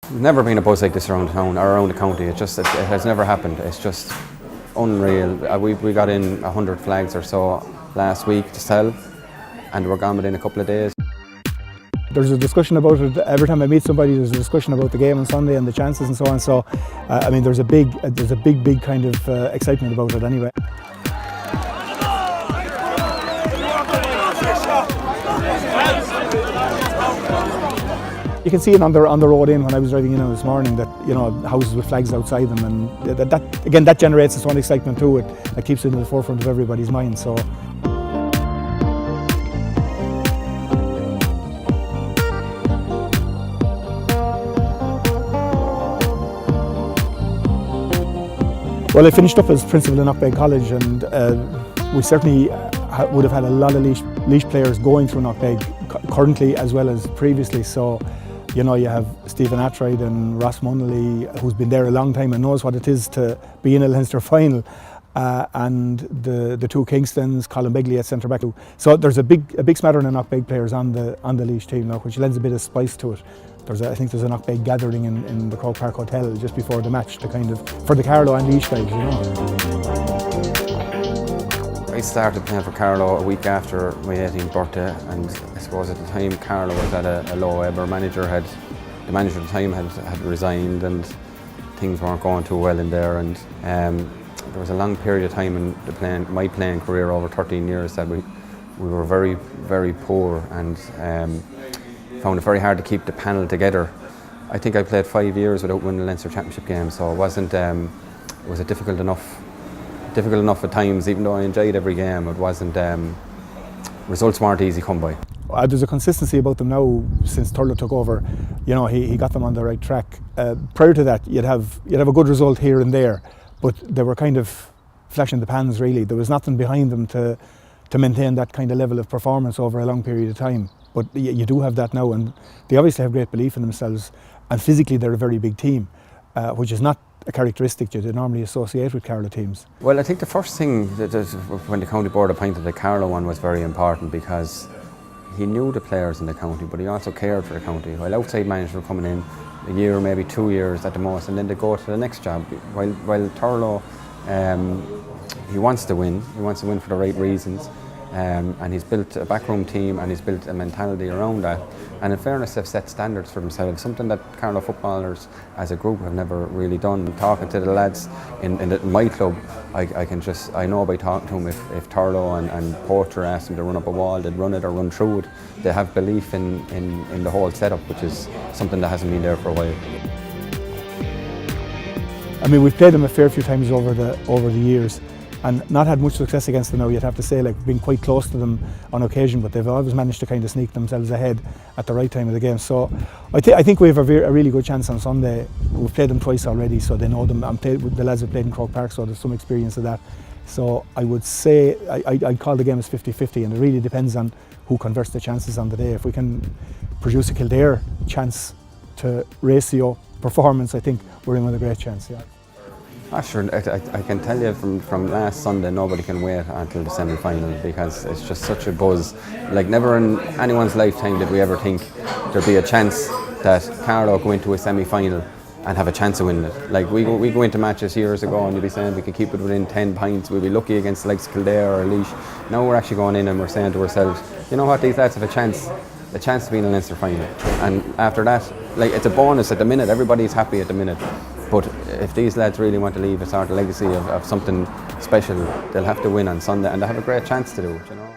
There's never been a buzz like this around town or around the county. It has never happened. It's just unreal. We got in 100 flags or so last week to sell, and we're gone within a couple of days. There's a discussion about it every time I meet somebody. There's a discussion about the game on Sunday and the chances and so on. So, I mean, there's a big kind of excitement about it anyway. You can see it on the road in when I was driving in this morning that, you know, houses with flags outside them, and that generates its own excitement too. It keeps it in the forefront of everybody's mind. So. Well, I finished up as principal in Knockbeg College, and we certainly would have had a lot of Laois players going through Knockbeg currently as well as previously. So, you know, you have Stephen Atroyd and Ross Munnelly, who's been there a long time and knows what it is to be in a Leinster final, and the two Kingstons, Colin Begley at centre back. So there's a big smattering of Knockbeg players on the Laois team now, which lends a bit of spice to it. I think there's a Knockbeg gathering in the Croke Park Hotel just before the match to kind of, for the Carlow and Laois guys, you know. I started playing for Carlow a week after my 18th birthday, and I suppose at the time Carlow was at a low ebb. The manager at the time had resigned, and things weren't going too well in there, and there was a long period of time in my playing career over 13 years that we were very, very poor, and found it very hard to keep the panel together. I think I played 5 years without winning a Leinster Championship game, so it wasn't. It was difficult enough at times. Even though I enjoyed every game, it wasn't. Results weren't easy to come by. There's a consistency about them now since Turlough took over. You know, he got them on the right track. Prior to that, you'd have a good result here and there, but they were kind of flash in the pans. Really, there was nothing behind them to maintain that kind of level of performance over a long period of time. But you do have that now, and they obviously have great belief in themselves, and physically they're a very big team, which is not a characteristic that they normally associate with Carlow teams. Well, I think the first thing that when the county board appointed the Carlow one was very important, because he knew the players in the county, but he also cared for the county. While outside managers were coming in a year, maybe 2 years at the most, and then they go to the next job. While Turlough, he wants to win. He wants to win for the right reasons. And he's built a backroom team, and he's built a mentality around that. And in fairness, they've set standards for themselves, something that Carlow footballers as a group have never really done. Talking to the lads in my club, I know by talking to them, if Carlow and Porter asked them to run up a wall, they'd run it or run through it. They have belief in the whole setup, which is something that hasn't been there for a while. I mean, we've played them a fair few times over the years, and not had much success against them now, you'd have to say, like being quite close to them on occasion, but they've always managed to kind of sneak themselves ahead at the right time of the game. So I think we have a really good chance on Sunday. We've played them twice already, so they know them. The lads have played in Croke Park, so there's some experience of that. So I would say, I'd call the game as 50-50, and it really depends on who converts the chances on the day. If we can produce a Kildare chance to ratio performance, I think we're in with a great chance, yeah. Sure, I can tell you from last Sunday, nobody can wait until the semi-final, because it's just such a buzz. Like, never in anyone's lifetime did we ever think there'd be a chance that Carlow go into a semi-final and have a chance of winning it. Like, we go into matches years ago and you'd be saying we could keep it within 10 points, we'd be lucky against the likes of Kildare or Laois. Now we're actually going in and we're saying to ourselves, you know what, these lads have a chance to be in a Leinster final. And after that, like, it's a bonus at the minute, everybody's happy at the minute. But if these lads really want to leave a sort of legacy of something special, they'll have to win on Sunday, and they have a great chance to do it, you know.